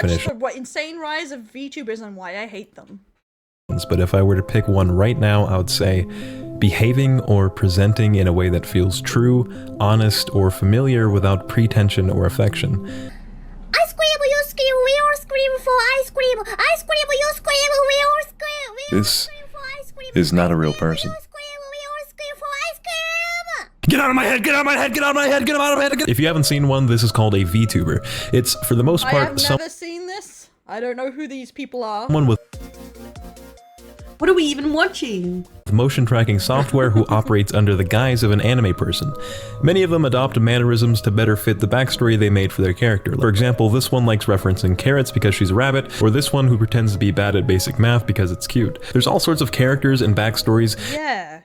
definitions. What insane rise of VTubers and why I hate them. But if I were to pick one right now, I would say behaving or presenting in a way that feels true, honest, or familiar without pretension or affection. I scream, you scream, we all scream for ice cream. I scream, you scream, we all scream. This is not a real person. Get out of my head! Get out of my head! Get out of my head! Get out of my head! If you haven't seen one, this is called a VTuber. It's, for the most part, I have never seen this. I don't know who these people are. Someone with What are we even watching? motion tracking software who operates under the guise of an anime person. Many of them adopt mannerisms to better fit the backstory they made for their character. For example, this one likes referencing carrots because she's a rabbit, or this one who pretends to be bad at basic math because it's cute. There's all sorts of characters and backstories. Yeah.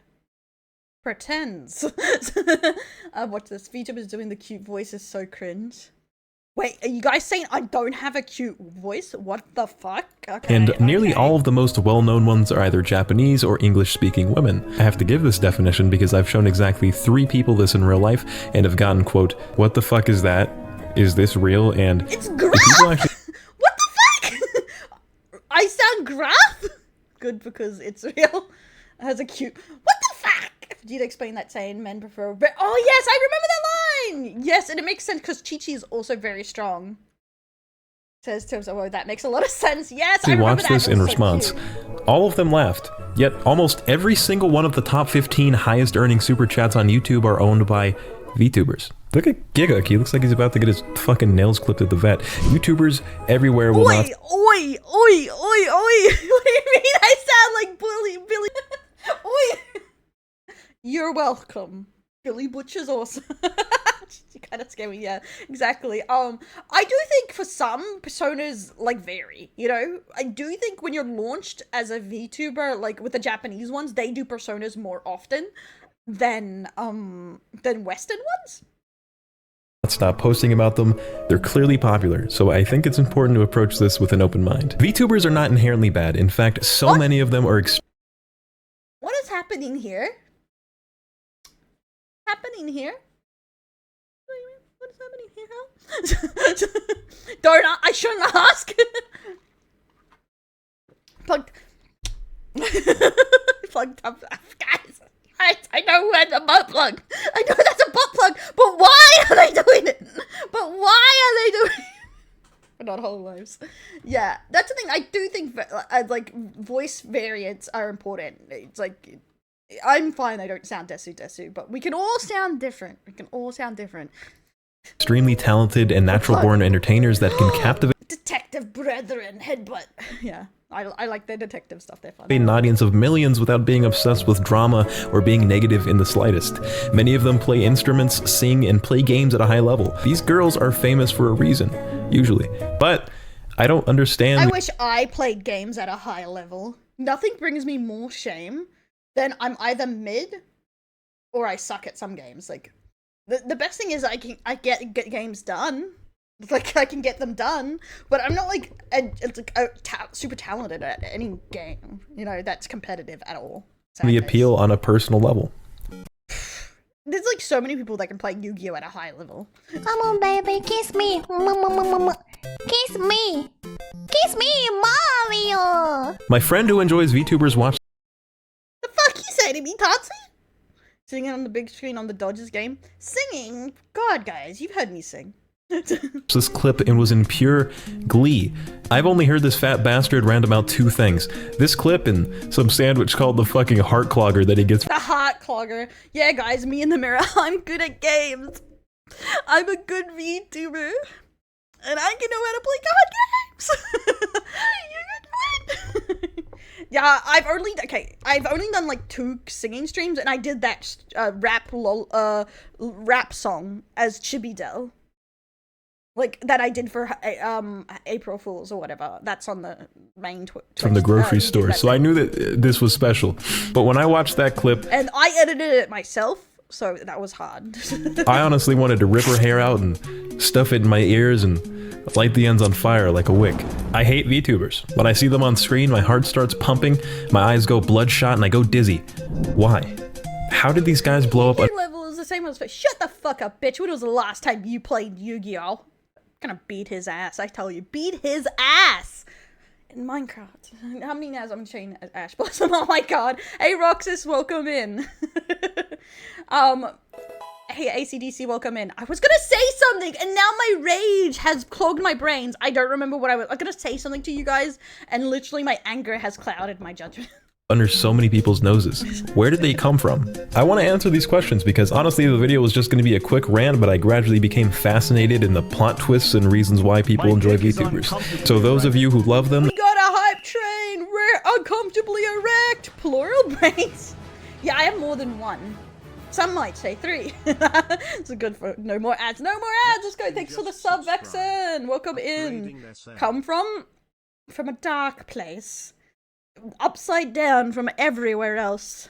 Pretends. Watch this. VTubers doing the cute voice is so cringe. Wait, are you guys saying I don't have a cute voice? What the fuck? Okay, And nearly all of the most well-known ones are either Japanese or English-speaking women. I have to give this definition because I've shown exactly 3 people this in real life and have gotten, quote, "What the fuck is that? Is this real?" And it's graph! What the fuck? I sound graph? Good, because it's real. It has a cute... What the fuck? Did explain that saying men prefer... Oh yes, I remember that line! Yes, and it makes sense because Chi-Chi is also very strong. Says to himself, oh, that makes a lot of sense. Yes, I remember that. Watched this in response. All of them laughed. Yet almost every single one of the top 15 highest earning super chats on YouTube are owned by VTubers. Look at Giga, he looks like he's about to get his fucking nails clipped at the vet. YouTubers everywhere will not- Oi, oi, oi, oi. What do you mean I sound like Billy? Oi. You're welcome. Billy Butcher's awesome. You kind of scare me, yeah, exactly. I do think for some, personas, like, vary, you know? I do think when you're launched as a VTuber, like, with the Japanese ones, they do personas more often than Western ones. Stop posting about them. They're clearly popular, so I think it's important to approach this with an open mind. VTubers are not inherently bad. In fact, so many of them are What is happening here? What is happening here? Don't I shouldn't ask. Plugged up, guys. I know where the butt plug. I know that's a butt plug, but why are they doing it? We're not whole lives. Yeah, that's the thing. I do think like voice variants are important. It's like, I'm fine I don't sound desu, but we can all sound different. extremely talented and natural-born entertainers that can captivate Detective brethren, headbutt. Yeah, I like the detective stuff. They're fun. an audience of millions without being obsessed with drama or being negative in the slightest. Many of them play instruments, sing, and play games at a high level. These girls are famous for a reason, usually. But I don't understand. I wish I played games at a high level. Nothing brings me more shame than I'm either mid or I suck at some games. Like, the best thing is I get games done. Like, I can get them done, but I'm not like super talented at any game, you know, that's competitive at all. The appeal on a personal level. There's like so many people that can play Yu-Gi-Oh at a high level. Come on, baby, kiss me. Kiss me. Kiss me, Mario. My friend who enjoys VTubers watch The fuck you say to me, Tatsu? Singing on the big screen on the Dodgers game? Singing? God, guys, you've heard me sing. this clip and was in pure glee. I've only heard this fat bastard rant about 2 things. This clip and some sandwich called the fucking heart clogger that he gets. The heart clogger. Yeah, guys, me in the mirror. I'm good at games. I'm a good VTuber. And I can know how to play card games. You're gonna win. Yeah, I've only done like 2 singing streams, and I did that rap song as Chibidel. Like, that I did for April Fools or whatever. That's on the main from the grocery store, so I knew that this was special. But when I watched that clip... And I edited it myself, so that was hard. I honestly wanted to rip her hair out and stuff it in my ears and light the ends on fire like a wick. I hate VTubers. When I see them on screen, my heart starts pumping, my eyes go bloodshot, and I go dizzy. Why? How did these guys blow up? Level is the same as... Shut the fuck up, bitch. When was the last time you played Yu-Gi-Oh? Gonna beat his ass, I tell you. Beat his ass! In Minecraft. How many hours I'm chain Ash Blossom? Oh my god. Hey Roxas, welcome in. Hey ACDC, welcome in. I was gonna say something and now my rage has clogged my brains. I don't remember what I was gonna say something to you guys and literally my anger has clouded my judgment. Under so many people's noses? Where did they come from? I want to answer these questions because honestly the video was just going to be a quick rant, but I gradually became fascinated in the plot twists and reasons why people enjoy VTubers. So those of you who love them, we got a hype train! We're uncomfortably erect! Plural brains! Yeah, I have more than one. Some might say 3. It's a good for no more ads. No more ads! Let's go. Thanks for the sub, Vexen! Welcome in. Come from a dark place. Upside down from everywhere else.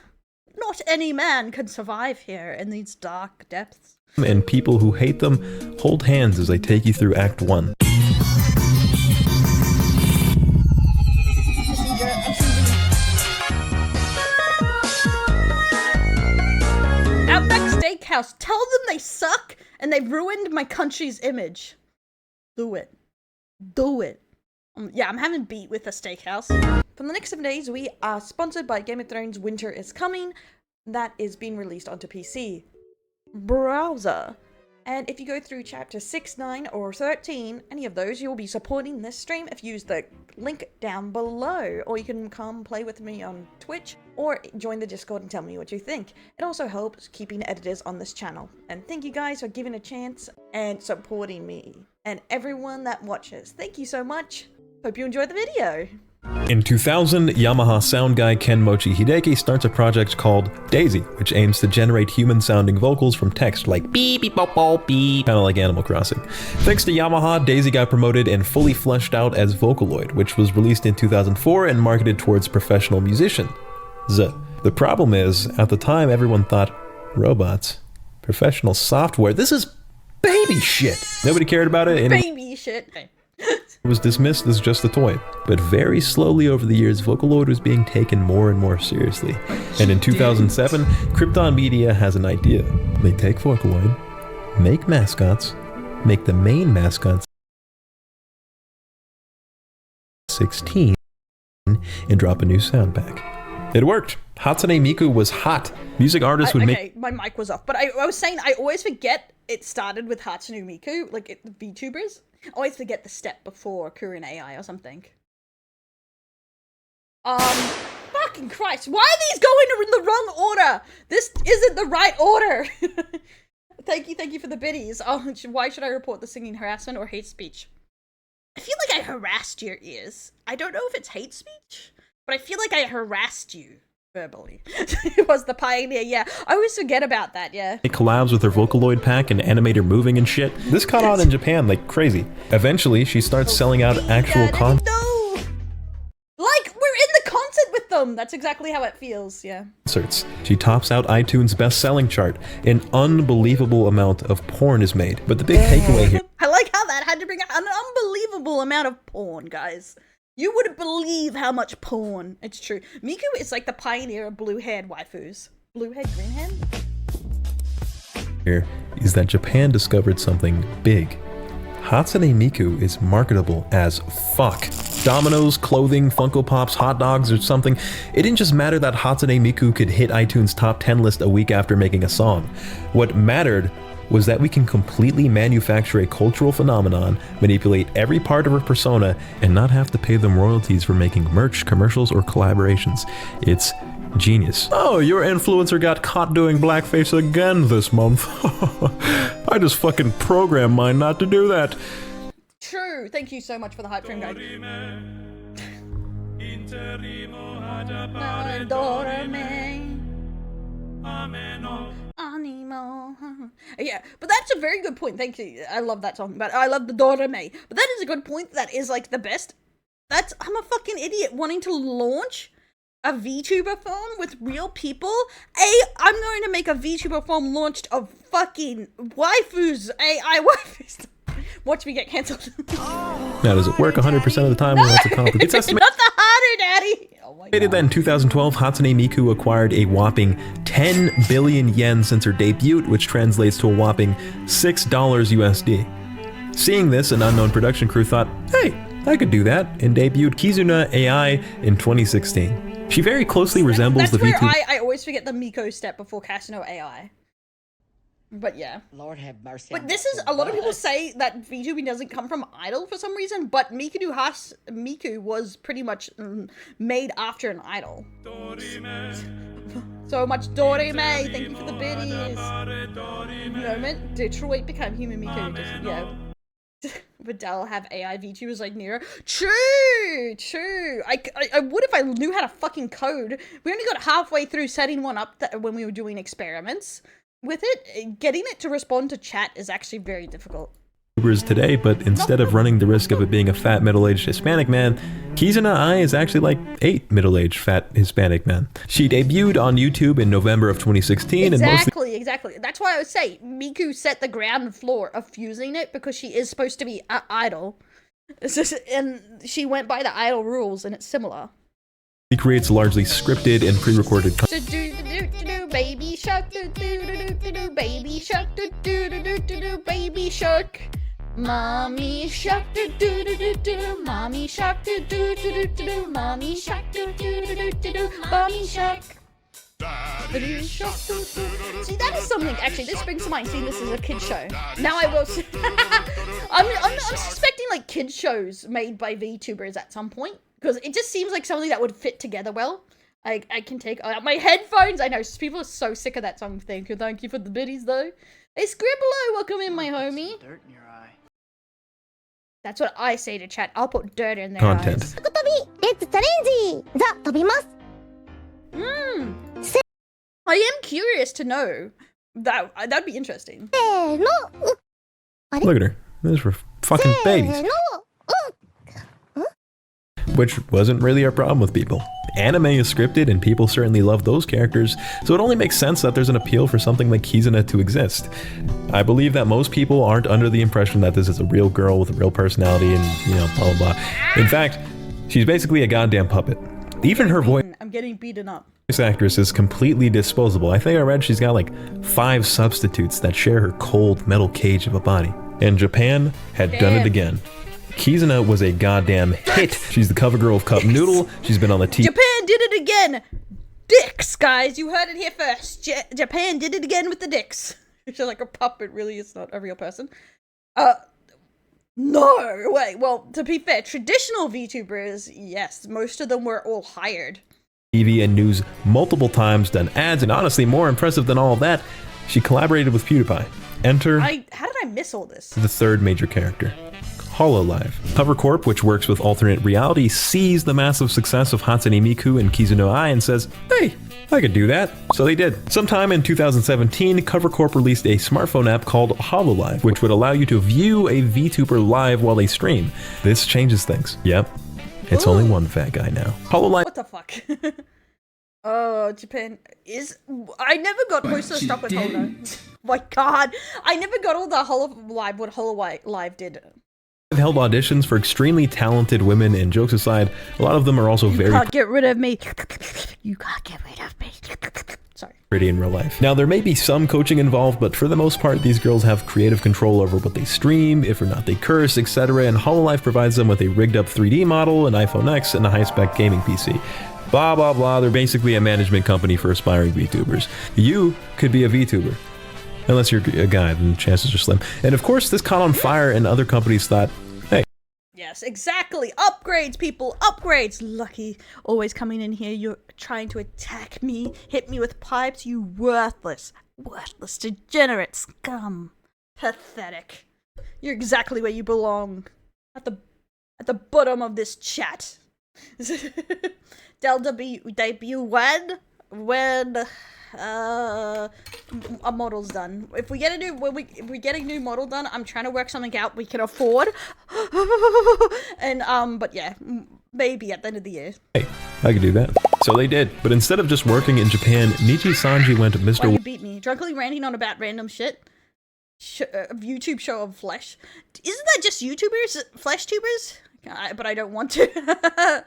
Not any man can survive here in these dark depths. And people who hate them, hold hands as I take you through Act 1. Outback Steakhouse, tell them they suck and they've ruined my country's image. Do it. Do it. Yeah, I'm having beat with a steakhouse. From the next 7 days, we are sponsored by Game of Thrones Winter is Coming. That is being released onto PC browser. And if you go through chapter 6, 9, or 13, any of those, you will be supporting this stream if you use the link down below. Or you can come play with me on Twitch, or join the Discord and tell me what you think. It also helps keeping editors on this channel. And thank you guys for giving a chance and supporting me. And everyone that watches, thank you so much. Hope you enjoyed the video. In 2000, Yamaha sound guy Ken Mochi Hideki starts a project called Daisy, which aims to generate human-sounding vocals from text like beep, beep, bop, bop, beep, kind of like Animal Crossing. Thanks to Yamaha, Daisy got promoted and fully fleshed out as Vocaloid, which was released in 2004 and marketed towards professional musicians. The problem is, at the time everyone thought, robots, professional software, this is baby shit. Nobody cared about it. Baby shit. It was dismissed as just a toy, but very slowly over the years, Vocaloid was being taken more and more seriously. And in 2007, Krypton Media has an idea. They take Vocaloid, make mascots, make the main mascots 16, and drop a new sound pack. It worked. Hatsune Miku was hot. Music artists would make... Okay, my mic was off, but I was saying I always forget it started with Hatsune Miku, like the VTubers. I always forget the step before Kurin AI or something. Fucking Christ, why are these going in the wrong order? This isn't the right order. Thank you for the biddies. Oh, why should I report the singing harassment or hate speech? I feel like I harassed your ears. I don't know if it's hate speech, but I feel like I harassed you. Verbally. It was the pioneer, yeah. I always forget about that, yeah. It collabs with her Vocaloid pack and animator moving and shit. This caught on in Japan like crazy. Eventually, she starts selling out actual concerts. No! Like, we're in the concert with them! That's exactly how it feels, yeah. She tops out iTunes' best-selling chart. An unbelievable amount of porn is made. But the big takeaway here... I like how that had to bring an unbelievable amount of porn, guys. You wouldn't believe how much porn. It's true. Miku is like the pioneer of blue-haired waifus. Blue-haired, green-haired? Here is that Japan discovered something big. Hatsune Miku is marketable as fuck. Dominoes, clothing, Funko Pops, hot dogs, or something. It didn't just matter that Hatsune Miku could hit iTunes' top 10 list a week after making a song. What mattered was that we can completely manufacture a cultural phenomenon, manipulate every part of her persona, and not have to pay them royalties for making merch, commercials, or collaborations. It's genius. Oh, your influencer got caught doing blackface again this month. I just fucking programmed mine not to do that. True. Thank you so much for the hype train, guys. Animo. Yeah, but that's a very good point. Thank you. I love that song, but I love the Dorame. But that is a good point. That is like the best. I'm a fucking idiot wanting to launch a VTuber farm with real people. I'm going to make a VTuber farm launched of fucking waifus. AI waifus. Watch me get cancelled. Now, does it work 100% of the time? Well, that's a complicated. It's estimated. Not the harder, daddy. Oh my God. That in 2012, Hatsune Miku acquired a whopping 10 billion yen since her debut, which translates to a whopping $6 USD. Seeing this, an unknown production crew thought, hey, I could do that, and debuted Kizuna AI in 2016. She very closely resembles the That's where VTuber. I always forget the Miko step before Casino AI. But yeah. Lord have mercy. But this is, a lot of people say that VTubing doesn't come from Idol for some reason, but Miku was pretty much made after an Idol. So much Dorime, thank you for the biddies. Moment, Detroit became human Miku. Just, yeah. Would Dell have AI VTubers like Nero? True! I would if I knew how to fucking code. We only got halfway through setting one up when we were doing experiments. With it, getting it to respond to chat is actually very difficult. Today, but instead of running the risk of it being a fat middle-aged Hispanic man, Kizuna Ai is actually like 8 middle-aged fat Hispanic men. She debuted on YouTube in November of 2016 Exactly. That's why I would say Miku set the ground floor of fusing it because she is supposed to be an idol. And she went by the idol rules and it's similar. He creates largely scripted and pre-recorded content. Baby shark, baby shark, baby shark. Mommy shark, mommy shark, mommy shark, mommy shark. See, that is something, actually, this brings to mind seeing this as a kid show. Now I will say, I'm suspecting like kid shows made by VTubers at some point, because it just seems like something that would fit together well. I can take out my headphones. I know people are so sick of that song. Thank you for the biddies though. Hey Scribbler, welcome in my homie. Dirt in your eye. That's what I say to chat. I'll put dirt in their Content. eyes. レッツチャレンジザ飛びます I am curious to know. That'd be interesting. せーの Look at her. Those were fucking せー babies. の Which wasn't really a problem with people. Anime is scripted and people certainly love those characters, so it only makes sense that there's an appeal for something like Kizuna to exist. I believe that most people aren't under the impression that this is a real girl with a real personality and, you know, blah blah blah. In fact, she's basically a goddamn puppet. Even her voice I'm getting beaten up. actress is completely disposable. I think I read she's got like 5 substitutes that share her cold metal cage of a body. And Japan had done it again. Kizuna was a goddamn hit. She's the cover girl of Cup Noodle. She's been on the TV. Japan did it again. Dicks, guys. You heard it here first. Japan did it again with the dicks. She's like a puppet, really. It's not a real person. No, wait. Well, to be fair, traditional VTubers, yes, most of them were all hired. TV and news multiple times, done ads, and honestly, more impressive than all of that, she collaborated with PewDiePie. Enter How did I miss all this? the third major character. HoloLive. Hover Corp, which works with alternate reality, sees the massive success of Hatsune Miku and Kizuna Ai and says, hey, I could do that. So they did. Sometime in 2017, Cover Corp released a smartphone app called HoloLive, which would allow you to view a VTuber live while they stream. This changes things. Yep. It's only one fat guy now. HoloLive. What the fuck? Oh, Japan is. I never got most of the stuff with Holo. My God, I never got all the HoloLive what HoloLive did. Held auditions for extremely talented women, and jokes aside, a lot of them are also very Can't get rid of me. You can't get rid of me. Sorry. pretty in real life. Now, there may be some coaching involved, but for the most part, these girls have creative control over what they stream, if or not they curse, etc., and HoloLive provides them with a rigged up 3D model, an iPhone X, and a high-spec gaming PC. Blah, blah, blah. They're basically a management company for aspiring VTubers. You could be a VTuber. Unless you're a guy, then chances are slim. And of course, this caught on fire, and other companies thought, hey. Yes, exactly. Upgrades, people. Upgrades. Lucky. Always coming in here. You're trying to attack me. Hit me with pipes. You worthless. Worthless. Degenerate scum. Pathetic. You're exactly where you belong. At the bottom of this chat. Del debut when a model's done. If we get a new model done, I'm trying to work something out we can afford. And but yeah, maybe at the end of the year. Hey, I could do that. So they did. But instead of just working in Japan, Nichi Sanji went to Mr. Why you beat me? Drunkenly ranting on about random shit. A YouTube show of flesh. Isn't that just YouTubers? Flesh tubers? But I don't want to.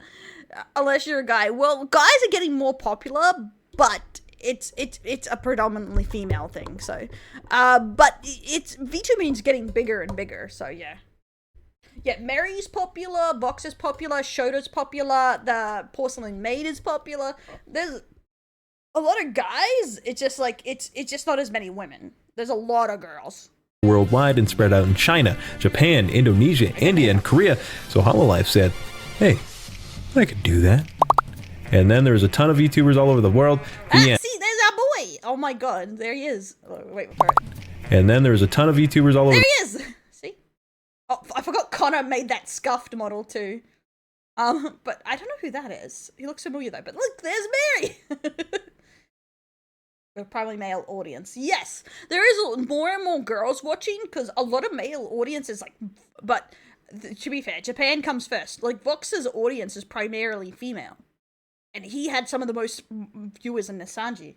Unless you're a guy. Well, guys are getting more popular, but it's a predominantly female thing. So, but it's VTubing's getting bigger and bigger. So yeah. Yeah, Mary's popular, Vox is popular, Shota's popular, the Porcelain Maid is popular. There's a lot of guys. It's just like it's just not as many women. There's a lot of girls. Worldwide and spread out in China, Japan, Indonesia, India, and Korea. So HoloLive said, hey, I could do that. And then there's a ton of VTubers all over the world. See, there's our boy. Oh my god, there he is. Oh, wait for it. And then there's a ton of VTubers all over. There he is. See? Oh, I forgot Connor made that scuffed model too. But I don't know who that is. He looks familiar though. But look, there's Mary. A probably male audience. Yes, there is more and more girls watching because a lot of male audiences like. But to be fair, Japan comes first. Like Vox's audience is primarily female, and he had some of the most viewers in Nasanji.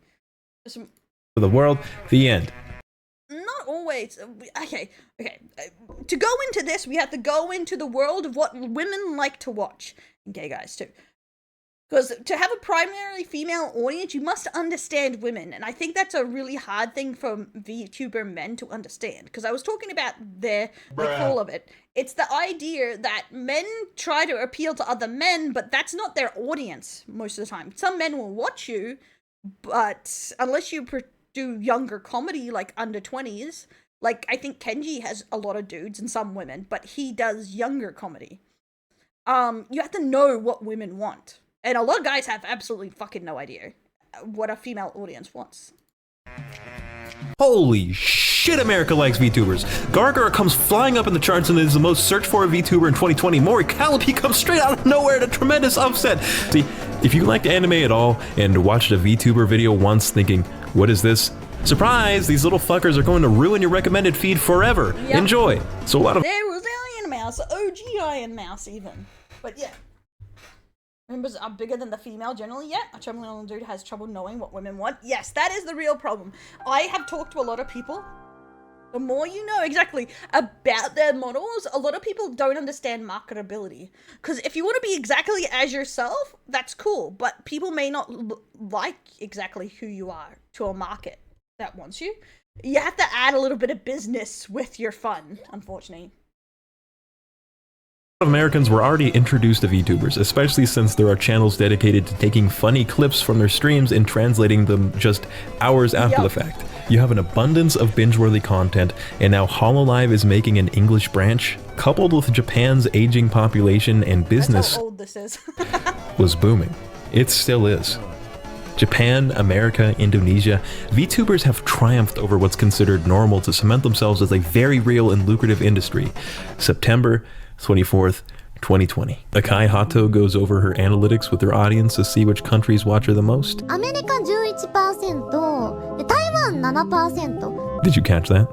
For the world, the end. Not always. Okay. To go into this, we have to go into the world of what women like to watch, and gay guys too. Because to have a primarily female audience, you must understand women. And I think that's a really hard thing for VTuber men to understand. Because I was talking about the whole of it. It's the idea that men try to appeal to other men, but that's not their audience most of the time. Some men will watch you, but unless you do younger comedy, like under 20s, like I think Kenji has a lot of dudes and some women, but he does younger comedy. You have to know what women want. And a lot of guys have absolutely fucking no idea what a female audience wants. Holy shit, America likes VTubers. Gargara comes flying up in the charts and is the most searched for VTuber in 2020. Mori Callipy comes straight out of nowhere at a tremendous upset. See, if you liked anime at all and watched a VTuber video once thinking, what is this? Surprise, these little fuckers are going to ruin your recommended feed forever. Yep. Enjoy. So a lot of— There was Iron Mouse, OG Iron Mouse even. But yeah. Members are bigger than the female generally. Yeah, a terminal dude has trouble knowing what women want. Yes, that is the real problem. I have talked to a lot of people. The more you know exactly about their models, a lot of people don't understand marketability. Because if you want to be exactly as yourself, that's cool. But people may not like exactly who you are to a market that wants you. You have to add a little bit of business with your fun, unfortunately. Americans were already introduced to VTubers, especially since there are channels dedicated to taking funny clips from their streams and translating them just hours after the fact. You have an abundance of binge-worthy content, and now HoloLive is making an English branch, coupled with Japan's aging population and business. That's how old this is. Was booming. It still is. Japan, America, Indonesia, VTubers have triumphed over what's considered normal to cement themselves as a very real and lucrative industry. September 24th, 2020. Akai Hato goes over her analytics with her audience to see which countries watch her the most. アメリカ 11%、台湾 7%。Did you catch that?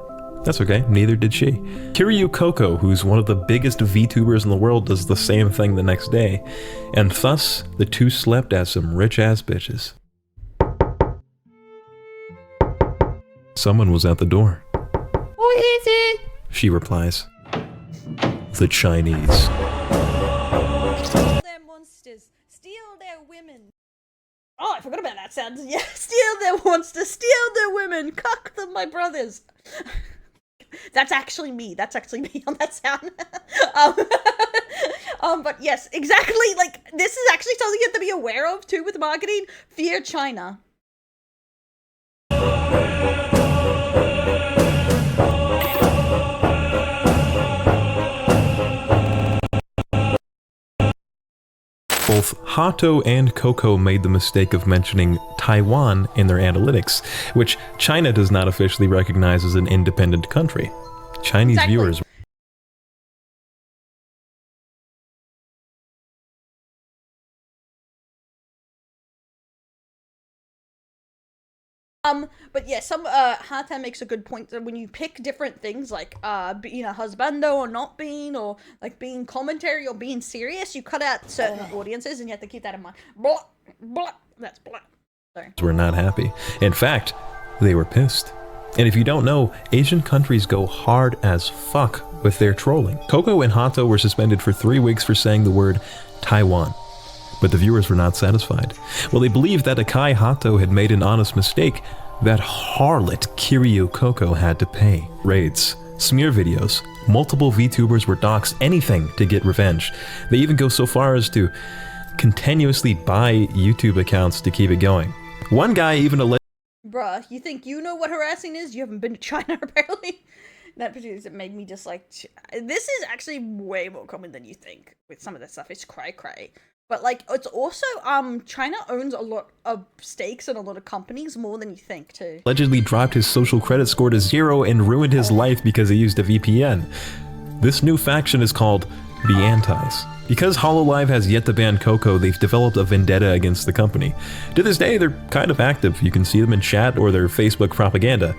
That's okay, neither did she. Kiryu Coco, who's one of the biggest VTubers in the world, does the same thing the next day. And thus, the two slept as some rich-ass bitches. Someone was at the door. Who is it? She replies. The Chinese. Steal their monsters. Steal their women. Oh, I forgot about that sound. Yeah, steal their monsters. Steal their women. Cuck them, my brothers. That's actually me. That's actually me on that sound. But yes, exactly. Like, this is actually something you have to be aware of too with marketing. Fear China. Both Hato and Coco made the mistake of mentioning Taiwan in their analytics, which China does not officially recognize as an independent country. Chinese viewers but yeah, some Hata makes a good point that when you pick different things like being a husbando or not being, or like being commentary or being serious, you cut out certain audiences and you have to keep that in mind. Blah, blah, that's blah. Sorry. Were not happy. In fact, they were pissed. And if you don't know, Asian countries go hard as fuck with their trolling. Coco and Hato were suspended for 3 weeks for saying the word Taiwan. But the viewers were not satisfied. Well, they believed that Akai Hato had made an honest mistake. That harlot Kiryu Koko had to pay. Raids, smear videos, multiple VTubers were doxxed, anything to get revenge. They even go so far as to continuously buy YouTube accounts to keep it going. One guy even alleged— Bruh, you think you know what harassing is? You haven't been to China, apparently. That particularly made me just like... This is actually way more common than you think with some of this stuff. It's cray-cray. But, like, it's also, China owns a lot of stakes in a lot of companies, more than you think, too. allegedly dropped his social credit score to 0 and ruined his life because he used a VPN. This new faction is called the Antis. Because HoloLive has yet to ban Coco, they've developed a vendetta against the company. To this day, they're kind of active. You can see them in chat or their Facebook propaganda,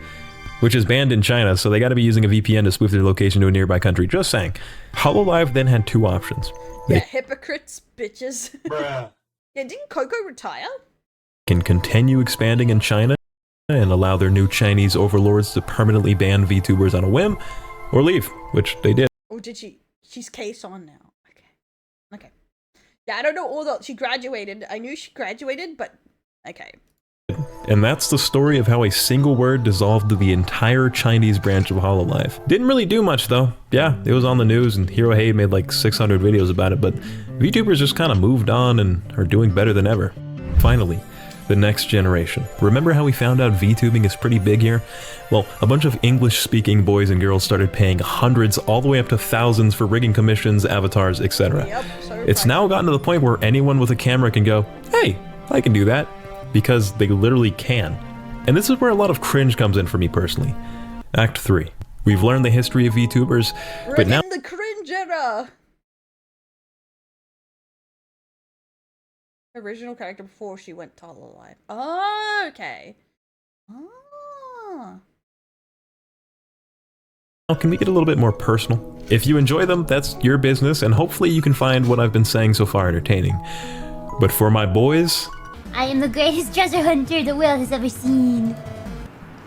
which is banned in China, so they gotta be using a VPN to spoof their location to a nearby country. Just saying. HoloLive then had two options. Yeah, hypocrites, bitches. Bruh. Yeah, didn't Coco retire? Can continue expanding in China and allow their new Chinese overlords to permanently ban VTubers on a whim, or leave, which they did. Or did she? She's case on now. Okay. Yeah, I don't know all that. She graduated. I knew she graduated, but okay. And that's the story of how a single word dissolved the entire Chinese branch of HoloLive. Didn't really do much though. Yeah, it was on the news and Hirohei made like 600 videos about it, but VTubers just kind of moved on and are doing better than ever. Finally, the next generation. Remember how we found out VTubing is pretty big here? Well, a bunch of English-speaking boys and girls started paying hundreds all the way up to thousands for rigging commissions, avatars, etc. Yep, it's now gotten to the point where anyone with a camera can go, hey, I can do that. Because they literally can. And this is where a lot of cringe comes in for me personally. Act 3. We've learned the history of VTubers, but now— in the cringe era! Original character before she went to HoloLive. Oh, okay. Oh. Now, can we get a little bit more personal? If you enjoy them, that's your business, and hopefully you can find what I've been saying so far entertaining. But for my boys— I am the greatest treasure hunter the world has ever seen.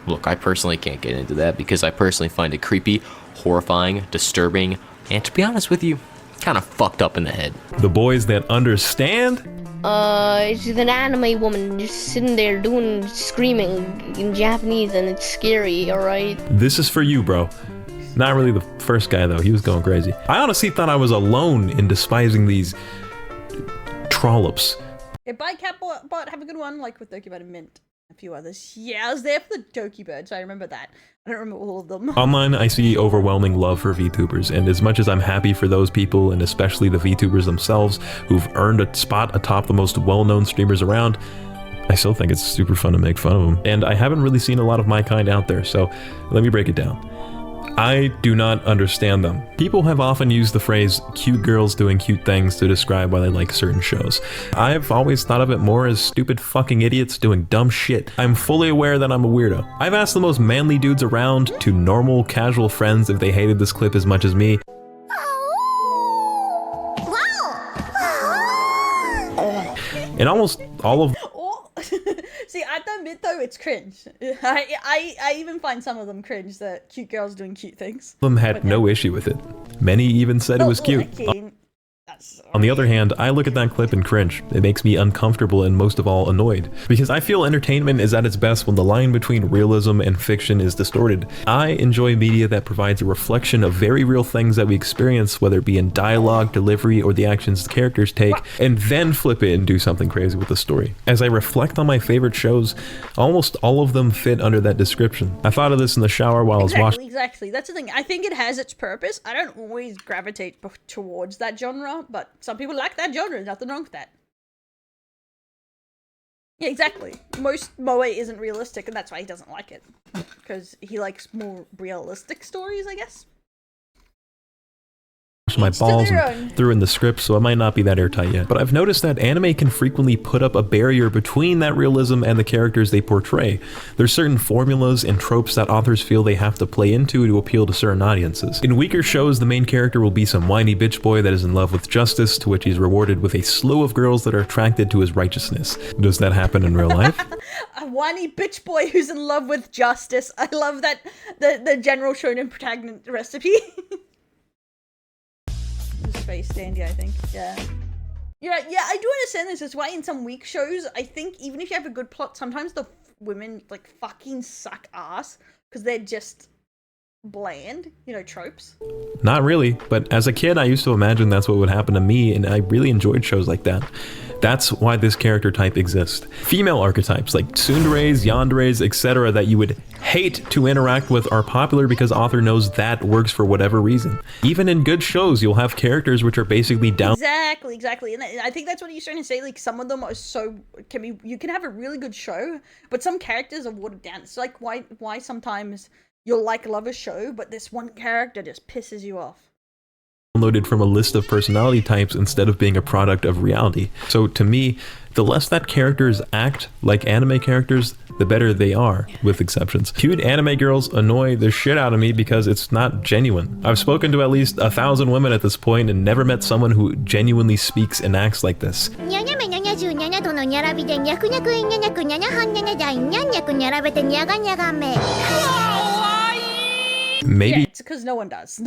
Look, I personally can't get into that because I personally find it creepy, horrifying, disturbing, and to be honest with you, kind of fucked up in the head. the boys that understand— It's an anime woman just sitting there screaming in Japanese, and it's scary, alright? this is for you, bro. Not really the first guy though, he was going crazy. I honestly thought I was alone in despising these trollops. Yeah, bye Catbot, have a good one, like with Dokibird and Mint. A few others. Yeah, I was there for the Dokibird, so I remember that. I don't remember all of them. Online, I see overwhelming love for VTubers, and as much as I'm happy for those people, and especially the VTubers themselves, who've earned a spot atop the most well-known streamers around, I still think it's super fun to make fun of them. And I haven't really seen a lot of my kind out there, so let me break it down. I do not understand them. People have often used the phrase cute girls doing cute things to describe why they like certain shows. I've always thought of it more as stupid fucking idiots doing dumb shit. I'm fully aware that I'm a weirdo. I've asked the most manly dudes around to normal, casual friends if they hated this clip as much as me. And almost all of See, I have to admit though, it's cringe. I even find some of them cringe, that cute girls doing cute things. them had no issue with it. Many even said it was cute. On the other hand, I look at that clip and cringe. It makes me uncomfortable and most of all annoyed. Because I feel entertainment is at its best when the line between realism and fiction is distorted. I enjoy media that provides a reflection of very real things that we experience, whether it be in dialogue, delivery, or the actions the characters take, and then flip it and do something crazy with the story. As I reflect on my favorite shows, almost all of them fit under that description. I thought of this in the shower while I was watching. Exactly. That's the thing. I think it has its purpose. I don't always gravitate towards that genre, but some people like that genre. Nothing wrong with that. Yeah, exactly. Most Moe isn't realistic, and that's why he doesn't like it. Because he likes more realistic stories, I guess. My balls and threw in the script, so it might not be that airtight yet. But I've noticed that anime can frequently put up a barrier between that realism and the characters they portray. There's certain formulas and tropes that authors feel they have to play into to appeal to certain audiences. In weaker shows, the main character will be some whiny bitch boy that is in love with justice, to which he's rewarded with a slew of girls that are attracted to his righteousness. Does that happen in real life? A whiny bitch boy who's in love with justice. I love that, the general shonen protagonist recipe. Space Dandy, I think. Yeah. Yeah, I do understand this. That's why in some weak shows, I think even if you have a good plot, sometimes the women like fucking suck ass because they're just bland, you know, tropes. Not really, but as a kid I used to imagine that's what would happen to me, and I really enjoyed shows like that. That's why this character type exists. Female archetypes like tsunderes, yanderes, etc. that you would hate to interact with are popular because author knows that works for whatever reason. Even in good shows, you'll have characters which are basically down. Exactly. And I think that's what he's trying to say. Like, some of them are you can have a really good show, but some characters are watered down. It's like why sometimes you'll love a show, but this one character just pisses you off. Downloaded from a list of personality types instead of being a product of reality. So to me, the less that characters act like anime characters, the better they are, with exceptions. Cute anime girls annoy the shit out of me because it's not genuine. I've spoken to at least 1,000 women at this point and never met someone who genuinely speaks and acts like this. Maybe it's because no one does.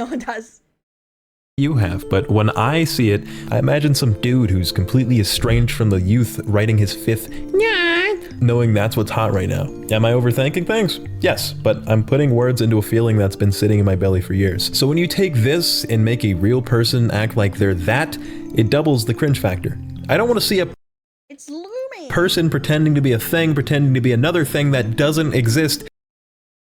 you have, but when I see it, I imagine some dude who's completely estranged from the youth writing his fifth knowing that's what's hot right now. Am I overthinking things? Yes, but I'm putting words into a feeling that's been sitting in my belly for years. So when you take this and make a real person act like they're that, it doubles the cringe factor. I don't want to see It's looming. person pretending to be a thing, pretending to be another thing that doesn't exist.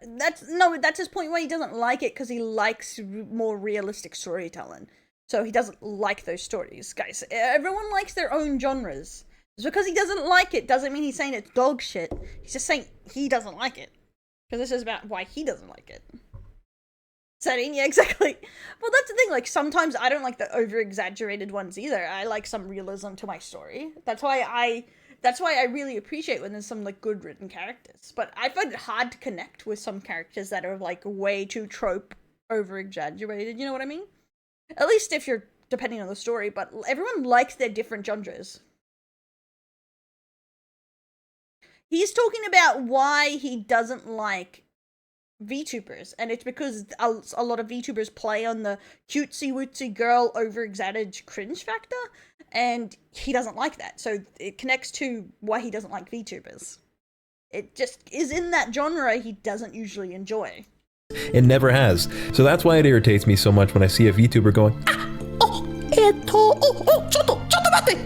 That's his point why he doesn't like it, because he likes more realistic storytelling. So he doesn't like those stories, guys. Everyone likes their own genres. Just because he doesn't like it doesn't mean he's saying it's dog shit. He's just saying he doesn't like it. Because this is about why he doesn't like it. Setting, yeah, exactly. Well, that's the thing, like, sometimes I don't like the over-exaggerated ones either. I like some realism to my story. That's why I really appreciate when there's some, like, good written characters. But I find it hard to connect with some characters that are, like, way too trope over-exaggerated, you know what I mean? At least if you're depending on the story, but everyone likes their different genres. He's talking about why he doesn't like VTubers, and it's because a lot of VTubers play on the cutesy-wootsy girl over-exaggerated cringe factor, and he doesn't like that. So it connects to why he doesn't like VTubers. It just is in that genre he doesn't usually enjoy. It never has. So that's why it irritates me so much when I see a VTuber going,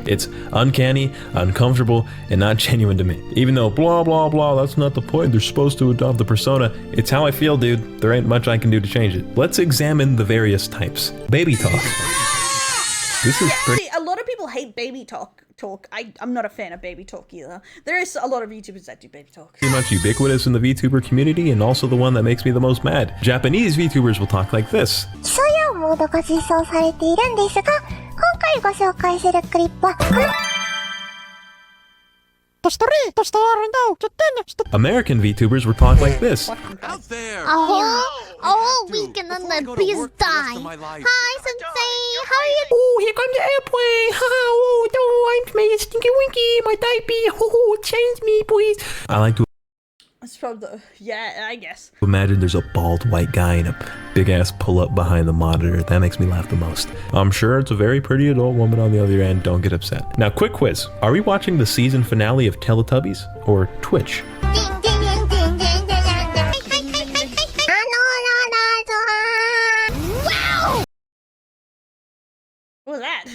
it's uncanny, uncomfortable, and not genuine to me. Even though blah blah blah, that's not the point, they're supposed to adopt the persona. It's how I feel, dude. There ain't much I can do to change it. Let's examine the various types. Baby talk. This is pretty. See, a lot of people hate baby talk. I'm not a fan of baby talk either. There is a lot of YouTubers that do baby talk. Pretty much ubiquitous in the VTuber community, and also the one that makes me the most mad. Japanese VTubers will talk like this. 所有モードが実装されているんですが、今回ご紹介するクリップはこれ。 American VTubers will talk like this. Out there! Oh, weekend on the beast die. Hi, Sensei. How are you? Oh, here comes the airplane. Oh, no, I'm Stinky Winky. My diaper. Oh, change me, please. I like to That's probably yeah, I guess. imagine there's a bald white guy in a big ass pull up behind the monitor. That makes me laugh the most. I'm sure it's a very pretty adult woman on the other end. Don't get upset. Now, quick quiz. Are we watching the season finale of Teletubbies or Twitch? Wow! What was that?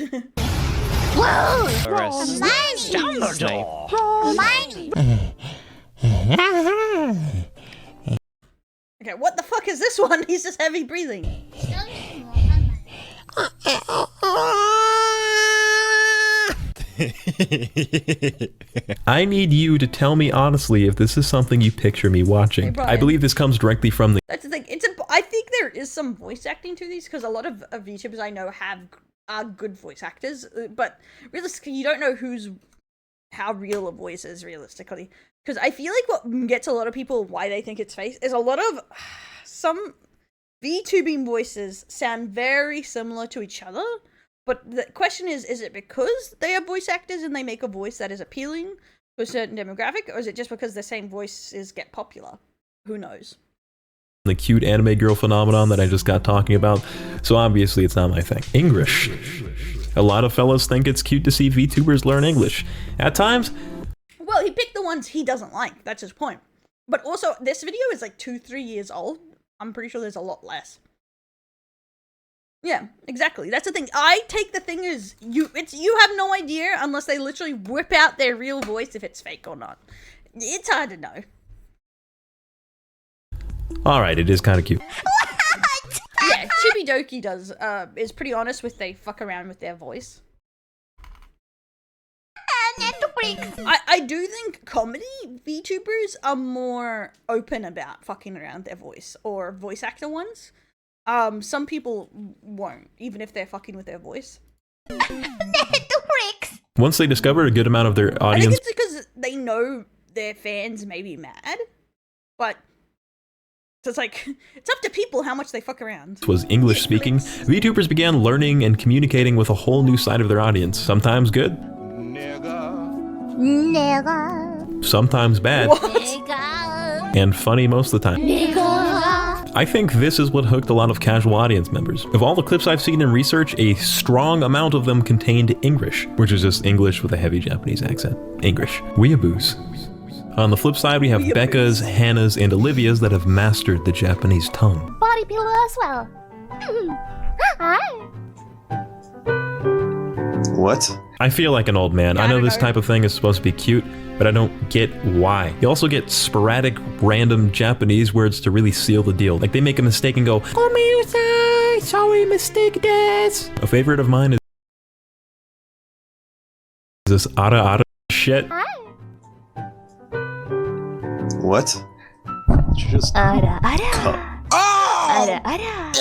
Okay, what the fuck is this one? He's just heavy breathing. I need you to tell me honestly if this is something you picture me watching. Hey, Brian. I believe this comes directly from the That's the thing. I think there is some voice acting to these, because a lot of VTubers I know are good voice actors, but realistically, you don't know how real a voice is realistically. Because I feel like what gets a lot of people why they think it's fake is a lot of some VTubing voices sound very similar to each other. But the question is it because they are voice actors and they make a voice that is appealing to a certain demographic, or is it just because the same voices get popular? Who knows? the cute anime girl phenomenon that I just got talking about. So obviously it's not my thing. English. A lot of fellas think it's cute to see VTubers learn English. At times, Well, he picked the ones he doesn't like. That's his point. But also, this video is like 2-3 years old. I'm pretty sure there's a lot less. Yeah, exactly. That's the thing. I take the thing as you have no idea unless they literally whip out their real voice if it's fake or not. It's hard to know. alright, it is kind of cute. Yeah, Chibidoki is pretty honest with they fuck around with their voice. I do think comedy VTubers are more open about fucking around their voice, or voice actor ones. Some people won't, even if they're fucking with their voice. Once they discover a good amount of their I audience think it's because they know their fans may be mad, but so it's like, it's up to people how much they fuck around. was English speaking, VTubers began learning and communicating with a whole new side of their audience. Sometimes good, sometimes bad, and funny most of the time. I think this is what hooked a lot of casual audience members. Of all the clips I've seen in research, a strong amount of them contained English, which is just English with a heavy Japanese accent. English. Weeaboos. On the flip side, we have Becca's, Hannah's, and Olivia's that have mastered the Japanese tongue. Body pillow as well. Hi. What? I feel like an old man. I know this type of thing is supposed to be cute, but I don't get why. You also get sporadic, random Japanese words to really seal the deal. Like they make a mistake and go, "Gomeusai, sorry, mistake desu." A favorite of mine is this ara ara shit. What? Just Ara ara. Ara ara.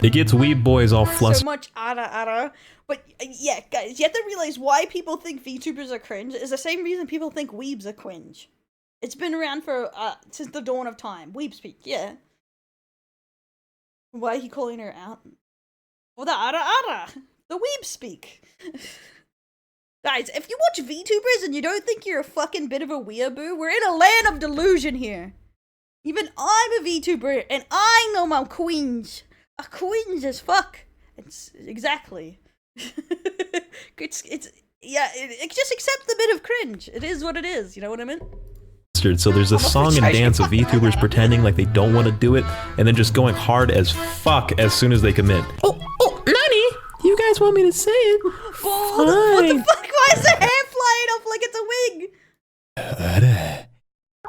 It gets weeb boys all So flustered. much ara. But yeah, guys, you have to realize why people think VTubers are cringe is the same reason people think weebs are cringe. It's been around for since the dawn of time. Weeb speak, yeah. Why are you calling her out? Well, the ara, the weeb speak. Guys, if you watch VTubers and you don't think you're a fucking bit of a weeaboo, we're in a land of delusion here. Even I'm a VTuber and I know my queens. A queens as fuck. It's exactly. it's just accept the bit of cringe. It is what it is, you know what I mean? So there's a song and dance of VTubers pretending like they don't want to do it, and then just going hard as fuck as soon as they commit. Oh, Nani! You guys want me to say it? What the fuck? Why is the hair flying off like it's a wig?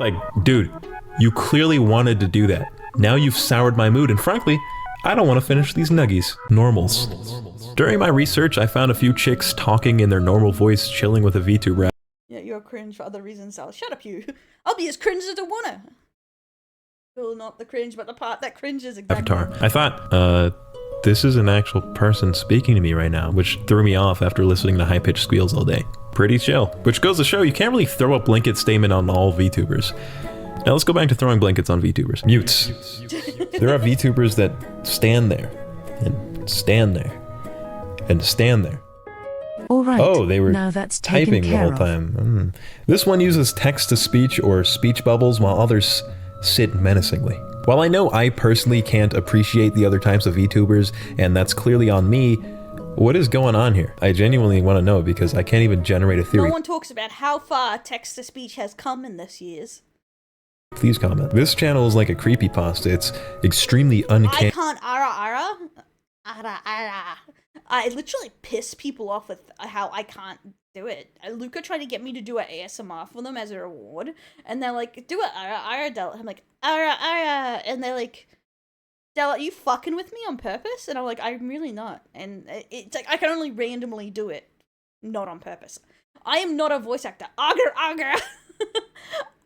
Like, dude, you clearly wanted to do that. Now you've soured my mood, and frankly, I don't want to finish these nuggies. Normals. During my research, I found a few chicks talking in their normal voice, chilling with a VTuber. Yeah, you're cringe for other reasons, Sal. Shut up, you. I'll be as cringe as I wanna. Well, not the cringe, but the part that cringes exactly. Avatar. I thought, this is an actual person speaking to me right now, which threw me off after listening to high-pitched squeals all day. Pretty chill. Which goes to show you can't really throw a blanket statement on all VTubers. Now let's go back to throwing blankets on VTubers. Mutes. There are VTubers that stand there, and stand there, and stand there. All right. Oh, they were now that's taken typing the care whole of. time. This one uses text-to-speech or speech bubbles, while others sit menacingly. While I know I personally can't appreciate the other types of VTubers, and that's clearly on me, what is going on here? I genuinely want to know because I can't even generate a theory. No one talks about how far text-to-speech has come in this years. Please comment. This channel is like a creepypasta. It's extremely uncanny. I can't ara. I literally piss people off with how I can't do it. Luca tried to get me to do an ASMR for them as a reward, and they're like, do it ara, Del. I'm like, ara, and they're like, Del, are you fucking with me on purpose? And I'm like, I'm really not. And it's like, I can only randomly do it, not on purpose. I am not a voice actor. Agar.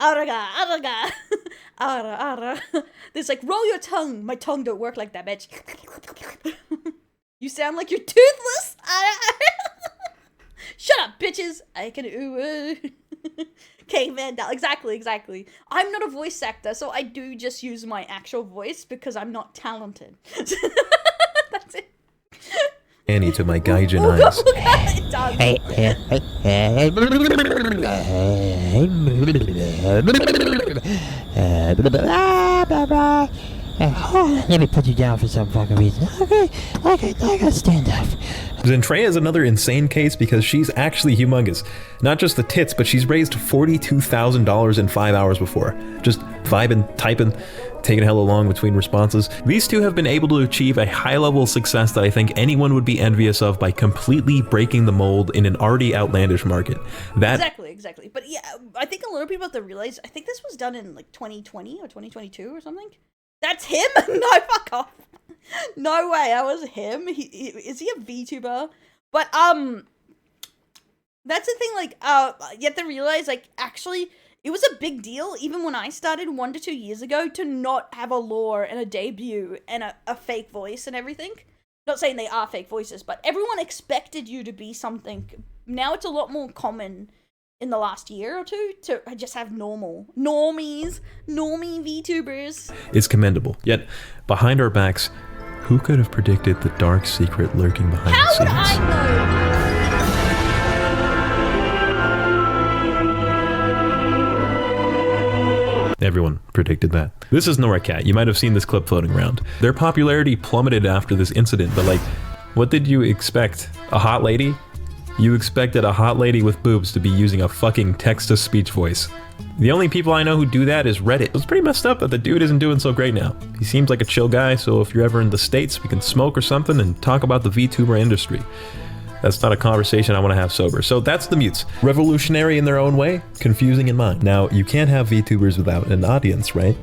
Araga. Ara. There's like, roll your tongue. My tongue don't work like that, bitch. You sound like you're toothless. Shut up, bitches. I can ooh. Caveman doll. Exactly. I'm not a voice actor, so I do just use my actual voice because I'm not talented. That's it. Annie to my gaijin eyes. It does. Let me put you down for some fucking reason. Okay, I gotta stand up. Zentreya is another insane case because she's actually humongous. Not just the tits, but she's raised $42,000 in 5 hours before. Just vibing, typing, taking hella long between responses. These two have been able to achieve a high level of success that I think anyone would be envious of by completely breaking the mold in an already outlandish market. Exactly. But yeah, I think a lot of people have to realize, I think this was done in like 2020 or 2022 or something. That's him? No, fuck off. No way, that was him. Is he a VTuber? But, that's the thing, like, you have to realize, like, actually, it was a big deal, even when I started 1 to 2 years ago, to not have a lore and a debut and a fake voice and everything. Not saying they are fake voices, but everyone expected you to be something. Now it's a lot more common in the last year or two to just have normie VTubers. It's commendable. Yet, behind our backs, who could have predicted the dark secret lurking behind the scenes? How would I know? Everyone predicted that. This is Nora Cat. You might have seen this clip floating around. Their popularity plummeted after this incident, but like, what did you expect? A hot lady? You expected a hot lady with boobs to be using a fucking text-to-speech voice. The only people I know who do that is Reddit. It's pretty messed up that the dude isn't doing so great now. He seems like a chill guy, so if you're ever in the States, we can smoke or something and talk about the VTuber industry. That's not a conversation I want to have sober. So that's the mutes. Revolutionary in their own way, confusing in mine. Now, you can't have VTubers without an audience, right?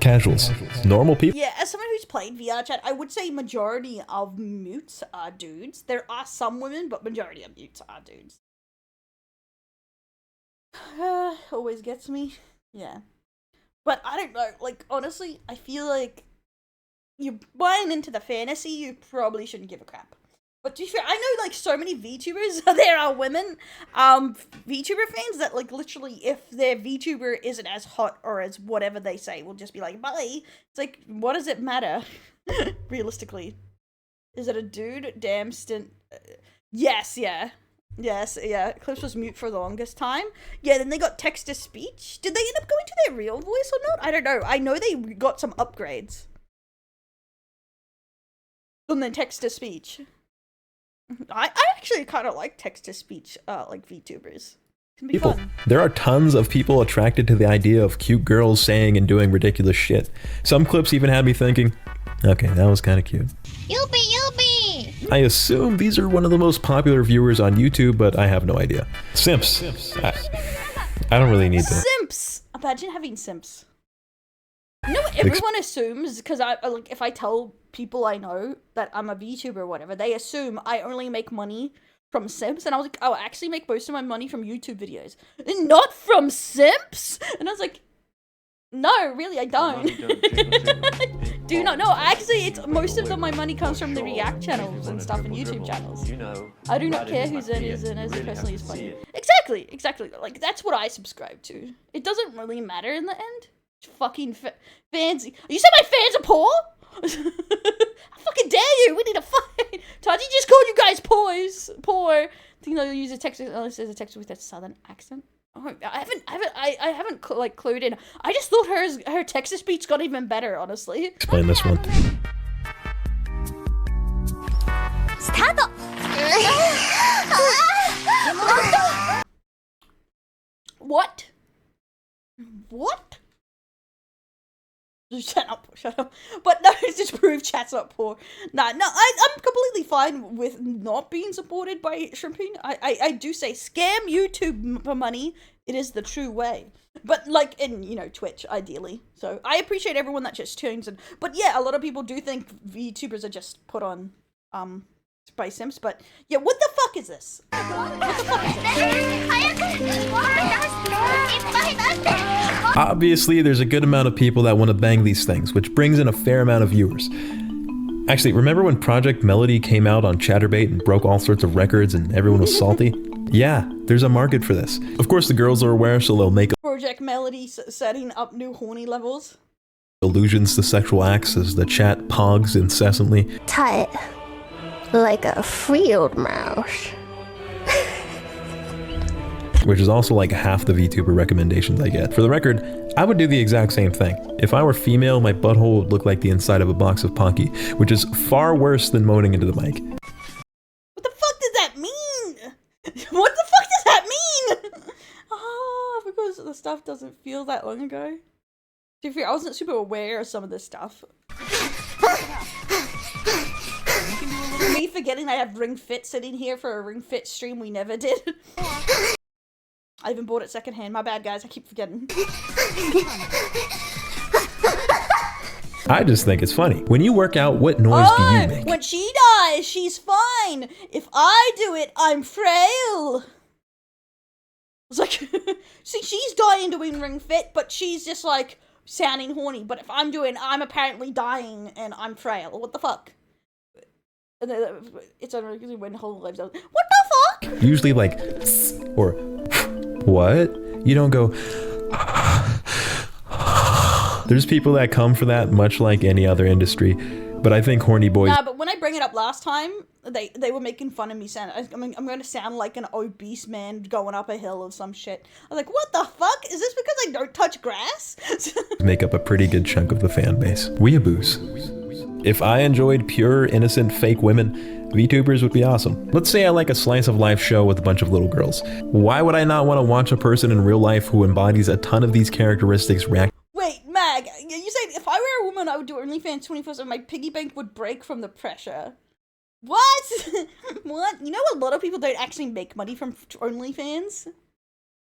Casuals. Normal people. Yeah, as someone who's played VR chat, I would say majority of mutes are dudes. There are some women, but majority of mutes are dudes. Always gets me. Yeah. But I don't know, like, honestly, I feel like you're buying into the fantasy, you probably shouldn't give a crap. But to be fair, I know, like, so many VTubers, there are women, VTuber fans that, like, literally, if their VTuber isn't as hot or as whatever they say, will just be like, bye. It's like, what does it matter? Realistically. Is it a dude? Damn stint. Yes, yeah. Yes, yeah. Clips was mute for the longest time. Yeah, then they got text-to-speech. Did they end up going to their real voice or not? I don't know. I know they got some upgrades on their text-to-speech. I actually kind of like text-to-speech, like VTubers. It can be fun. There are tons of people attracted to the idea of cute girls saying and doing ridiculous shit. Some clips even had me thinking, okay, that was kind of cute. Yuppie! I assume these are one of the most popular viewers on YouTube, but I have no idea. Simps. I don't really need to. Simps! Imagine having simps. You know what everyone assumes? Because like, if I tell people I know that I'm a VTuber or whatever, they assume I only make money from simps. And I was like, oh, I actually make most of my money from YouTube videos. And not from simps? And I was like, no, really, I don't. Do not know. Actually, most of my money comes from the React channels and stuff and YouTube channels. I do not care who's in as it personally is funny. Exactly. Like, that's what I subscribe to. It doesn't really matter in the end. Fucking fans. You said my fans are poor? How fucking dare you? We need to fight. Taji just called you guys poor. I think they'll use a text unless there's a text with a southern accent. Oh, I haven't like clued in. I just thought her text speech got even better, honestly. Explain this one. Start. What? Shut up. But no, it's just proof chat's not poor. I'm completely fine with not being supported by shrimping. I do say scam YouTube for money. It is the true way. But like in, Twitch, ideally. So I appreciate everyone that just tunes in. But yeah, a lot of people do think VTubers are just put on, by simps. But yeah, what the fuck is this? What the fuck is this? Obviously, there's a good amount of people that want to bang these things, which brings in a fair amount of viewers. Actually, remember when Project Melody came out on Chatterbait and broke all sorts of records and everyone was salty? Yeah, there's a market for this. Of course, the girls are aware, so they'll make Project Melody setting up new horny levels. Allusions to sexual acts as the chat pogs incessantly. Tight. Like a field mouse. which is also like half the VTuber recommendations I get. For the record, I would do the exact same thing. If I were female, my butthole would look like the inside of a box of Pocky, which is far worse than moaning into the mic. What the fuck does that mean? What the fuck does that mean? Oh, because the stuff doesn't feel that long ago. To be fair, I wasn't super aware of some of this stuff. Me forgetting I have Ring Fit sitting here for a Ring Fit stream we never did. I even bought it secondhand. My bad, guys. I keep forgetting. I just think it's funny. When you work out, what noise do you make? When she dies, she's fine. If I do it, I'm frail. It's like, see, she's dying doing Ring Fit, but she's just like sounding horny. But if I'm apparently dying and I'm frail. What the fuck? And then it's unreal when whole lives out. What the fuck? Usually like, or what? You don't go. There's people that come for that, much like any other industry. But I think horny boys. Nah, but when I bring it up last time, they were making fun of me. I'm going to sound like an obese man going up a hill or some shit. I was like, what the fuck? Is this because I don't touch grass? Make up a pretty good chunk of the fan base. Weeaboos. If I enjoyed pure, innocent, fake women, VTubers would be awesome. Let's say I like a slice of life show with a bunch of little girls. Why would I not want to watch a person in real life who embodies a ton of these characteristics react? Wait, Mag, you said if I were a woman, I would do OnlyFans 24/7. My piggy bank would break from the pressure. What? What? You know, a lot of people don't actually make money from OnlyFans.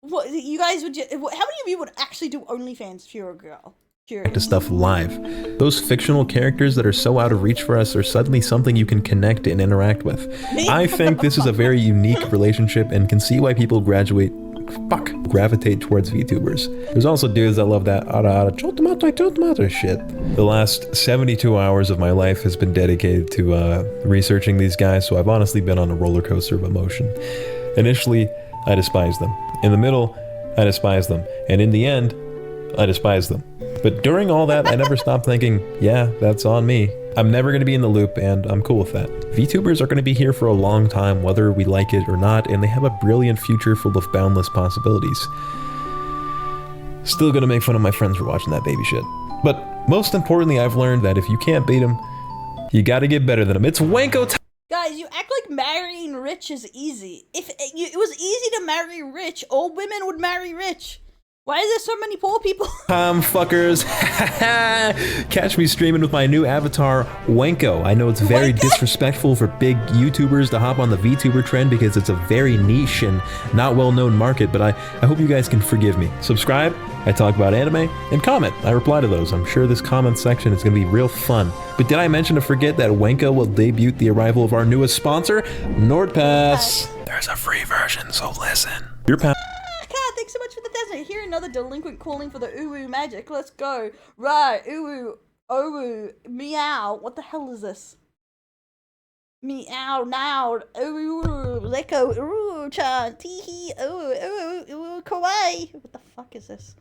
What? You guys would? How many of you would actually do OnlyFans if you're a girl? To stuff live. Those fictional characters that are so out of reach for us are suddenly something you can connect and interact with. I think this is a very unique relationship and can see why people gravitate towards VTubers. There's also dudes that love that tomato shit. The last 72 hours of my life has been dedicated to researching these guys, so I've honestly been on a roller coaster of emotion. Initially, I despised them. In the middle, I despised them. And in the end, I despised them. But during all that, I never stopped thinking, yeah, that's on me. I'm never going to be in the loop, and I'm cool with that. VTubers are going to be here for a long time, whether we like it or not, and they have a brilliant future full of boundless possibilities. Still going to make fun of my friends for watching that baby shit. But most importantly, I've learned that if you can't beat them, you got to get better than them. It's wanko time. Guys, you act like marrying rich is easy. If it was easy to marry rich, all women would marry rich. Why is there so many poor people? Fuckers. Catch me streaming with my new avatar, Wanko. I know it's very disrespectful for big YouTubers to hop on the VTuber trend because it's a very niche and not well-known market, but I hope you guys can forgive me. Subscribe, I talk about anime, and comment. I reply to those. I'm sure this comment section is going to be real fun. But did I mention to forget that Wanko will debut the arrival of our newest sponsor, NordPass? There's a free version, so listen. Your pass. Thanks so much for the 1,000. Hear another delinquent calling for the uwu magic. Let's go. Right, uwu, owu, meow. What the hell is this? Meow, now, uwu, leko, uwu, chan, teehee, uwu, uwu, uwu, kawaii. What the fuck is this?